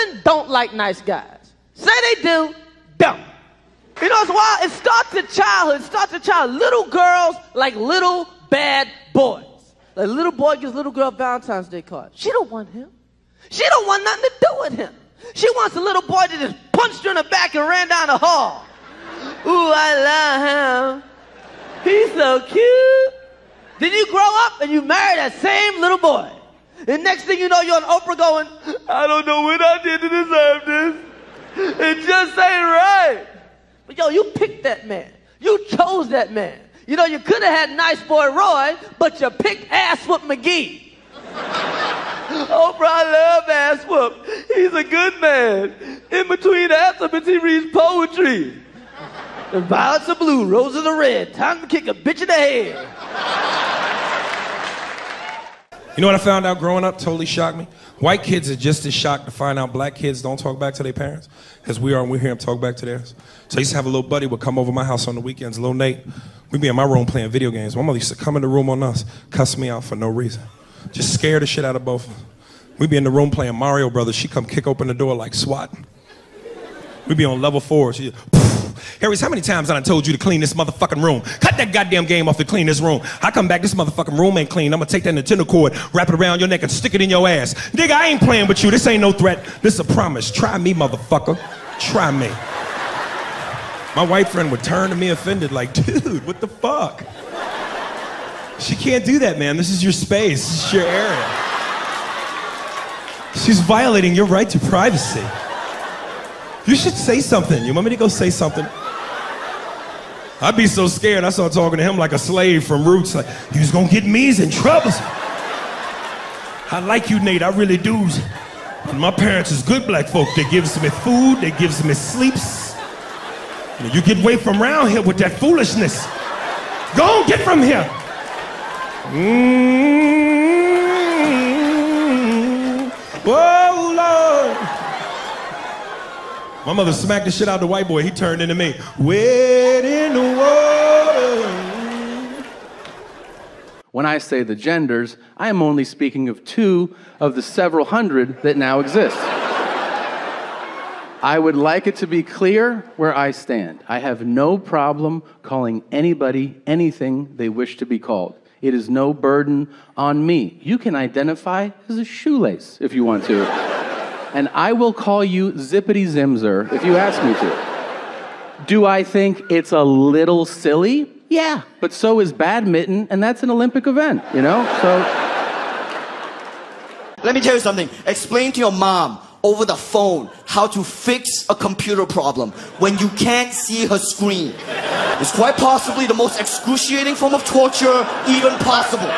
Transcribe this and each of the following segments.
women don't like nice guys. Say they do, don't. You know, it's wild. It starts at childhood. Little girls like little bad boys. Like little boy gives little girl Valentine's Day card. She don't want him. She don't want nothing to do with him. She wants a little boy to just punch her in the back and ran down the hall. Ooh, I love him. He's so cute. Then you grow up and you marry that same little boy. And next thing you know, you're on Oprah going, I don't know what I did to deserve this. It just ain't right. But yo, you picked that man. You chose that man. You know, you could have had nice boy Roy, but you picked ass whoop McGee. Oprah, I love ass whoop. He's a good man. In between absence, he reads poetry. The violets are blue, roses are red. Time to kick a bitch in the head. You know what I found out growing up? Totally shocked me. White kids are just as shocked to find out black kids don't talk back to their parents as we are when we hear them talk back to theirs. So I used to have a little buddy would come over my house on the weekends, little Nate. We'd be in my room playing video games. My mother used to come in the room on us, cuss me out for no reason. Just scare the shit out of both of us. We'd be in the room playing Mario Brothers. She'd come kick open the door like SWAT. We'd be on level 4. She'd, Harris, how many times I done told you to clean this motherfucking room? Cut that goddamn game off and clean this room. I come back, this motherfucking room ain't clean. I'm gonna take that Nintendo cord, wrap it around your neck and stick it in your ass. Nigga, I ain't playing with you. This ain't no threat. This is a promise. Try me, motherfucker. Try me. My white friend would turn to me offended like, dude, what the fuck? She can't do that, man. This is your space. This is your area. She's violating your right to privacy. You should say something. You want me to go say something? I'd be so scared. I started talking to him like a slave from Roots. Like, you was gonna get me's in trouble. I like you, Nate. I really do. And my parents is good black folk. They gives me food. They gives me sleeps. You get away from around here with that foolishness. Go on, get from here. Whoa, Lord. My mother smacked the shit out of the white boy. He turned into me. Wet in the water. When I say the genders, I am only speaking of 2 of the several hundred that now exist. I would like it to be clear where I stand. I have no problem calling anybody anything they wish to be called. It is no burden on me. You can identify as a shoelace if you want to. And I will call you Zippity Zimzer if you ask me to. Do I think it's a little silly? Yeah, but so is badminton, and that's an Olympic event, you know? So. Let me tell you something. Explain to your mom over the phone how to fix a computer problem when you can't see her screen. It's quite possibly the most excruciating form of torture even possible.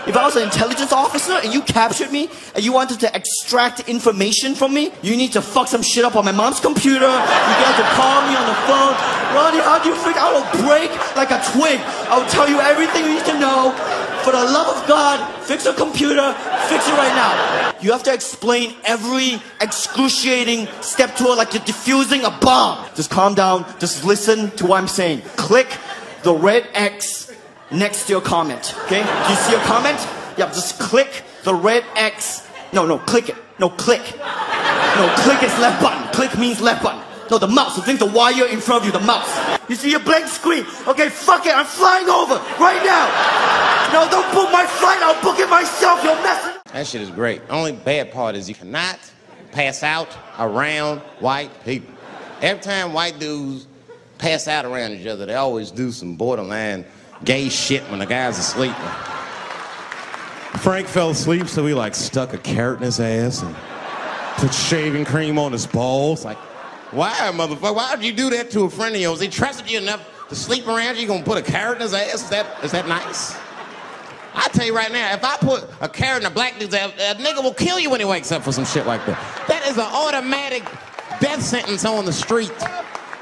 If I was an intelligence officer and you captured me and you wanted to extract information from me, you need to fuck some shit up on my mom's computer. You get to call me on the phone. Ronnie, how do you think I will break like a twig? I will tell you everything you need to know. For the love of God, fix a computer, fix it right now. You have to explain every excruciating step to her like you're defusing a bomb. Just calm down, just listen to what I'm saying. Click the red X next to your comment, okay? Do you see your comment? Yeah, just click the red X. No, click it. No, click. No, click is left button. Click means left button. No, the mouse. Think the wire in front of you, the mouse. You see your blank screen. Okay, fuck it. I'm flying over right now. No, don't book my flight. I'll book it myself. You're messing. That shit is great. Only bad part is you cannot pass out around white people. Every time white dudes pass out around each other, they always do some borderline gay shit when the guy's asleep. Frank fell asleep, so we like stuck a carrot in his ass and put shaving cream on his balls. Like, why, motherfucker? Why would you do that to a friend of yours? He trusted you enough to sleep around you. You gonna put a carrot in his ass? Is that nice? I tell you right now, if I put a carrot in a black dude's ass, a nigga will kill you when he wakes up for some shit like that. That is an automatic death sentence on the street.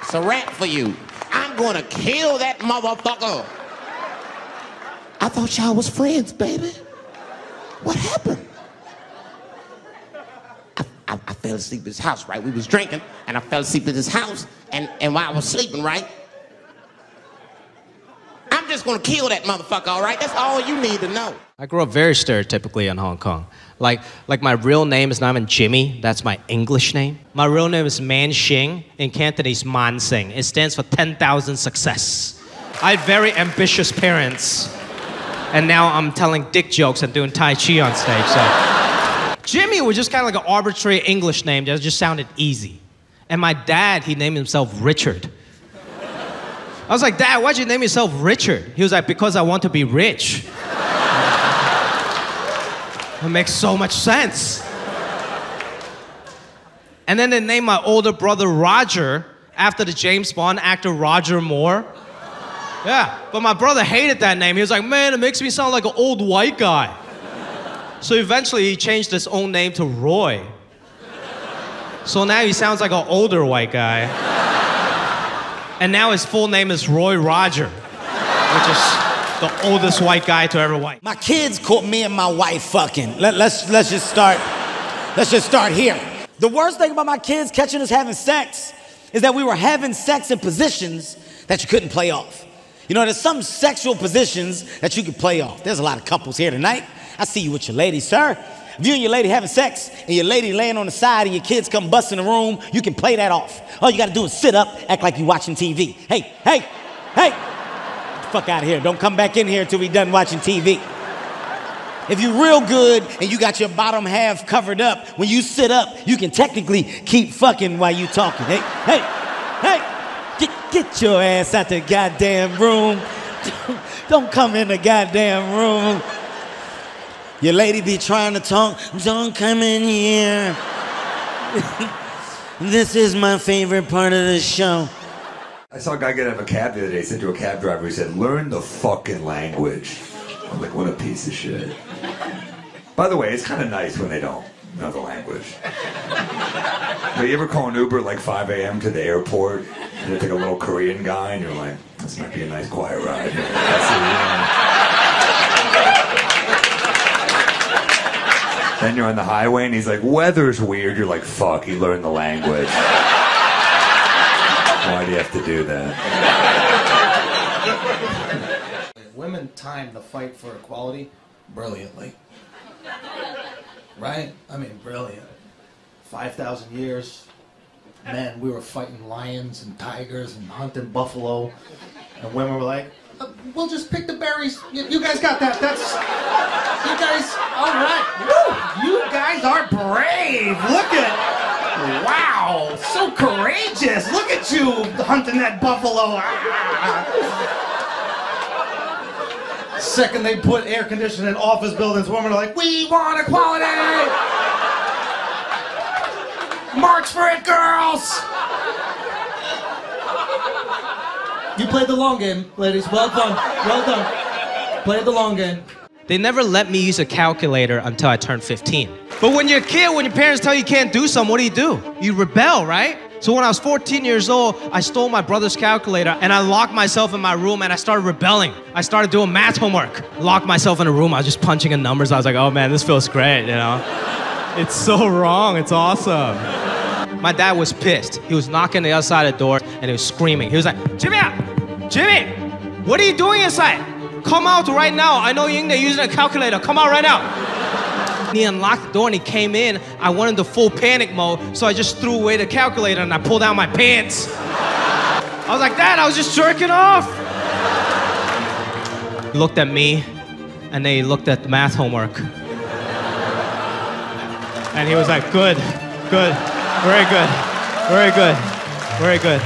It's a rap for you. I'm gonna kill that motherfucker. I thought y'all was friends, baby. What happened? I fell asleep at his house, right? We was drinking, and I fell asleep at his house, and while I was sleeping, right? I'm just just gonna kill that motherfucker, all right? That's all you need to know. I grew up very stereotypically in Hong Kong. Like my real name is not even Jimmy, that's my English name. My real name is Man Xing, in Cantonese Man Sing. It stands for 10,000 success. I had very ambitious parents, and now I'm telling dick jokes and doing Tai Chi on stage, so. Jimmy was just kind of like an arbitrary English name that just sounded easy. And my dad, he named himself Richard. I was like, Dad, why'd you name yourself Richard? He was like, because I want to be rich. It makes so much sense. And then they named my older brother Roger after the James Bond actor Roger Moore. Yeah, but my brother hated that name. He was like, man, it makes me sound like an old white guy. So eventually he changed his own name to Roy. So now he sounds like an older white guy. And now his full name is Roy Roger, which is the oldest white guy to ever white. My kids caught me and my wife fucking. Let's just start here. The worst thing about my kids catching us having sex is that we were having sex in positions that you couldn't play off. You know, there's some sexual positions that you can play off. There's a lot of couples here tonight. I see you with your lady, sir. If you and your lady having sex and your lady laying on the side and your kids come bust in the room, you can play that off. All you gotta do is sit up, act like you're watching TV. Hey, hey, hey! Get the fuck out of here. Don't come back in here until we done watching TV. If you're real good and you got your bottom half covered up, when you sit up, you can technically keep fucking while you talking. Hey, hey, hey! Get your ass out the goddamn room. Don't come in the goddamn room. Your lady be trying to talk. Don't come in here. This is my favorite part of the show. I saw a guy get out of a cab the other day. He said to a cab driver, he said, learn the fucking language. I'm like, what a piece of shit. By the way, it's kind of nice when they don't know the language. But you ever call an Uber at like 5 a.m. to the airport, and you take a little Korean guy, and you're like, this might be a nice quiet ride. Then you're on the highway and he's like, weather's weird. You're like, fuck, he learned the language. Why do you have to do that? Women time the fight for equality brilliantly. Right? I mean, brilliant. 5,000 years, men, we were fighting lions and tigers and hunting buffalo. And women were like, we'll just pick the berries. You guys got that. You guys, all right. Woo! You guys are brave. Look at, wow, so courageous. Look at you hunting that buffalo. Second they put air conditioning in office buildings, women are like, we want equality. March for it, girls. You played the long game, ladies. Well done. Well done. Played the long game. They never let me use a calculator until I turned 15. But when you're a kid, when your parents tell you can't do something, what do? You rebel, right? So when I was 14 years old, I stole my brother's calculator and I locked myself in my room and I started rebelling. I started doing math homework. Locked myself in a room, I was just punching in numbers. I was like, oh man, this feels great, you know? It's so wrong, it's awesome. My dad was pissed. He was knocking the other side of the door and he was screaming. He was like, Jimmy, what are you doing inside? Come out right now. I know you're in there using a calculator. Come out right now. He unlocked the door and he came in. I went into full panic mode, so I just threw away the calculator and I pulled out my pants. I was like, Dad, I was just jerking off. He looked at me and then he looked at the math homework. And he was like, good, very good, very good, very good.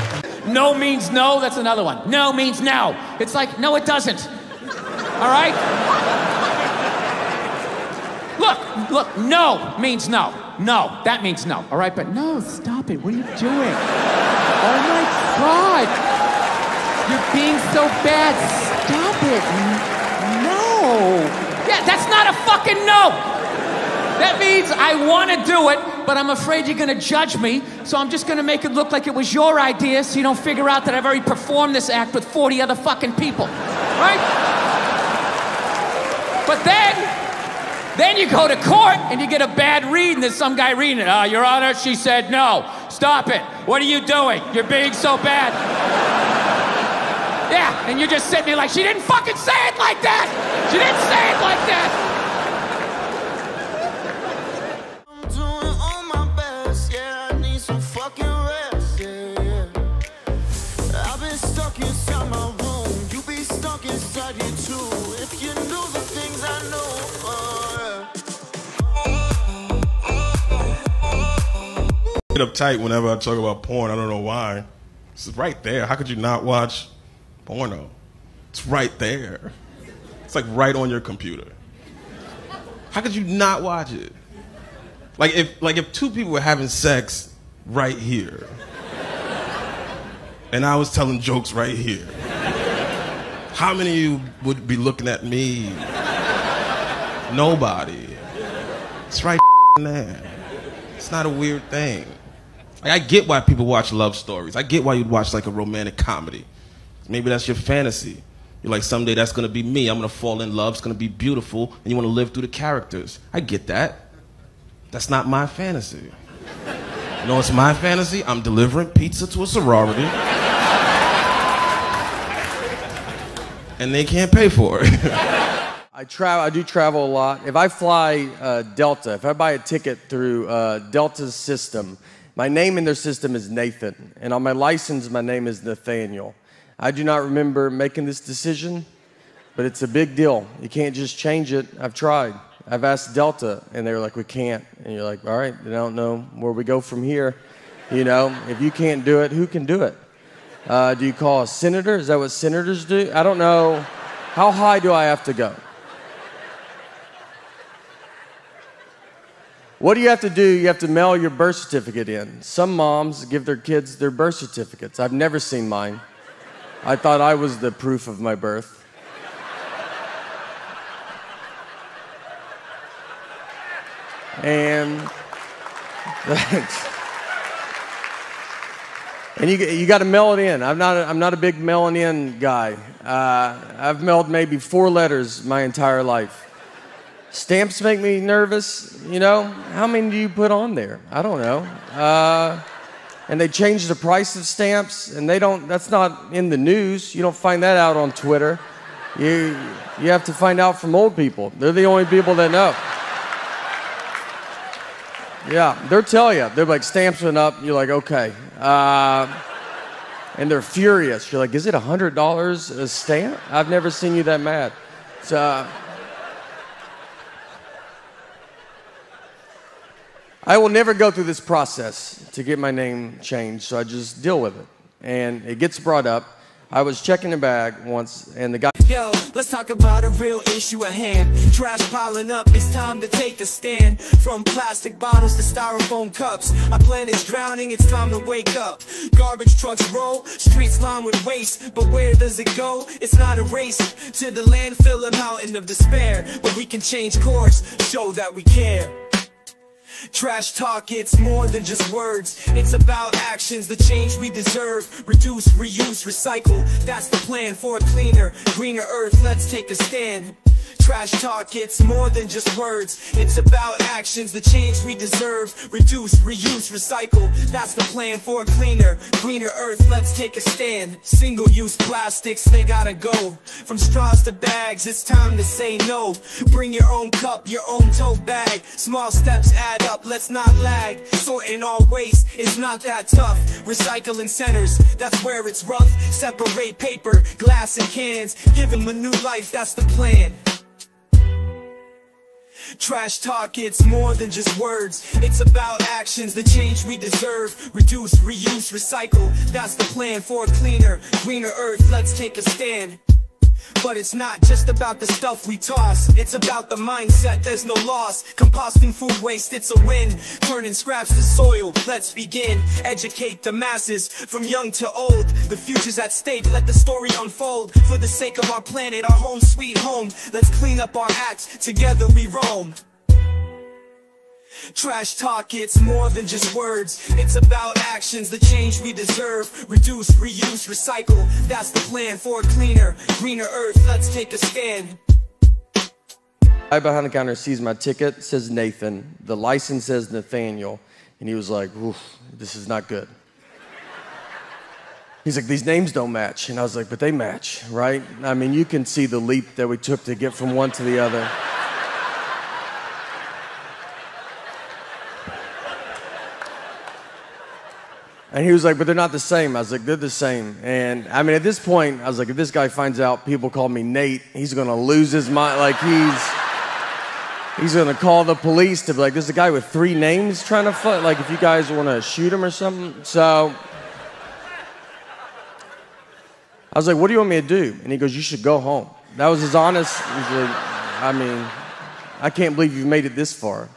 No means no, that's another one. No means no. It's like, no, it doesn't. All right? Look, no means no. No, that means no. All right, but no, stop it. What are you doing? Oh my God. You're being so bad. Stop it. No. Yeah, that's not a fucking no. That means I want to do it, but I'm afraid you're going to judge me, so I'm just going to make it look like it was your idea so you don't figure out that I've already performed this act with 40 other fucking people. Right? But then you go to court and you get a bad read and there's some guy reading it. Your Honor, she said no. Stop it. What are you doing? You're being so bad. Yeah, and you're just sitting there like, she didn't fucking say it like that! She didn't say it like that! I'm doing all my best, yeah, I need some fucking rest, yeah. I've been stuck inside my room, you be stuck inside you too. If you knew the things I know, Get uptight whenever I talk about porn. I don't know why. It's right there. How could you not watch porno? It's right there. It's like right on your computer. How could you not watch it? Like if two people were having sex right here, and I was telling jokes right here, how many of you would be looking at me? Nobody. It's right there. It's not a weird thing. Like, I get why people watch love stories. I get why you'd watch like a romantic comedy. Maybe that's your fantasy. You're like, someday that's gonna be me. I'm gonna fall in love. It's gonna be beautiful, and you wanna live through the characters. I get that. That's not my fantasy. You know what's my fantasy? I'm delivering pizza to a sorority, and they can't pay for it. I do travel a lot. If I fly Delta, if I buy a ticket through Delta's system, my name in their system is Nathan, and on my license, my name is Nathaniel. I do not remember making this decision, but it's a big deal. You can't just change it. I've tried. I've asked Delta, and they were like, we can't. And you're like, all right, then I don't know where we go from here. You know, if you can't do it, who can do it? Do you call a senator? Is that what senators do? I don't know. How high do I have to go? What do you have to do? You have to mail your birth certificate in. Some moms give their kids their birth certificates. I've never seen mine. I thought I was the proof of my birth. And you got to mail it in. I'm not a big mailing in guy. I've mailed maybe 4 letters my entire life. Stamps make me nervous, you know? How many do you put on there? I don't know. And they change the price of stamps, and that's not in the news. You don't find that out on Twitter. You have to find out from old people. They're the only people that know. Yeah, they'll tell you. They're like, stamps went up. You're like, okay. And they're furious. You're like, is it $100 a stamp? I've never seen you that mad. So, I will never go through this process to get my name changed, so I just deal with it. And it gets brought up. I was checking the bag once, and the guy... Yo, let's talk about a real issue at hand. Trash piling up, it's time to take a stand. From plastic bottles to styrofoam cups, our planet's drowning, it's time to wake up. Garbage trucks roll, streets lined with waste, but where does it go? It's not a race to the landfill, a mountain of despair, but we can change course, show that we care. Trash talk, it's more than just words. It's about actions, the change we deserve. Reduce, reuse, recycle. That's the plan for a cleaner, greener earth. Let's take a stand. Trash talk, it's more than just words. It's about actions, the change we deserve. Reduce, reuse, recycle. That's the plan for a cleaner, greener earth. Let's take a stand. Single-use plastics, they gotta go. From straws to bags, it's time to say no. Bring your own cup, your own tote bag. Small steps add up, let's not lag. Sorting all waste is not that tough. Recycling centers, that's where it's rough. Separate paper, glass, and cans. Give them a new life, that's the plan. Trash talk, it's more than just words. It's about actions, the change we deserve. Reduce, reuse, recycle. That's the plan for a cleaner, greener earth. Let's take a stand. But it's not just about the stuff we toss. It's about the mindset, there's no loss. Composting food waste, it's a win. Turning scraps to soil, let's begin. Educate the masses, from young to old. The future's at stake, let the story unfold. For the sake of our planet, our home sweet home. Let's clean up our acts, together we roam. Trash talk, it's more than just words. It's about actions, the change we deserve. Reduce, reuse, recycle. That's the plan for a cleaner, greener earth. Let's take a stand. Guy behind the counter sees my ticket, says Nathan. The license says Nathaniel. And he was like, oof, this is not good. He's like, these names don't match. And I was like, but they match, right? I mean, you can see the leap that we took to get from one to the other. And he was like, but they're not the same. I was like, they're the same. And I mean, at this point, I was like, if this guy finds out people call me Nate, he's gonna lose his mind. Like he's gonna call the police to be like, there's a guy with 3 names trying to fight. Like, if you guys wanna shoot him or something. So I was like, what do you want me to do? And he goes, you should go home. That was his honest. He's like, I mean, I can't believe you've made it this far.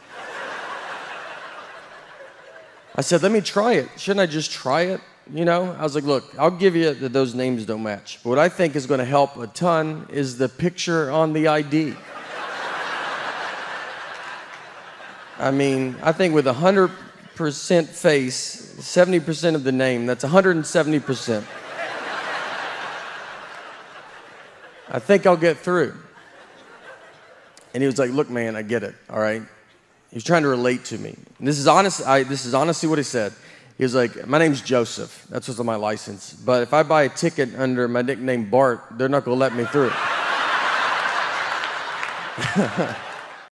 I said, let me try it. Shouldn't I just try it? You know? I was like, look, I'll give you that those names don't match. But what I think is going to help a ton is the picture on the ID. I mean, I think with 100% face, 70% of the name, that's 170%. I think I'll get through. And he was like, look, man, I get it, all right? He was trying to relate to me. And this is honestly what he said. He was like, my name's Joseph. That's what's on my license. But if I buy a ticket under my nickname Bart, they're not going to let me through.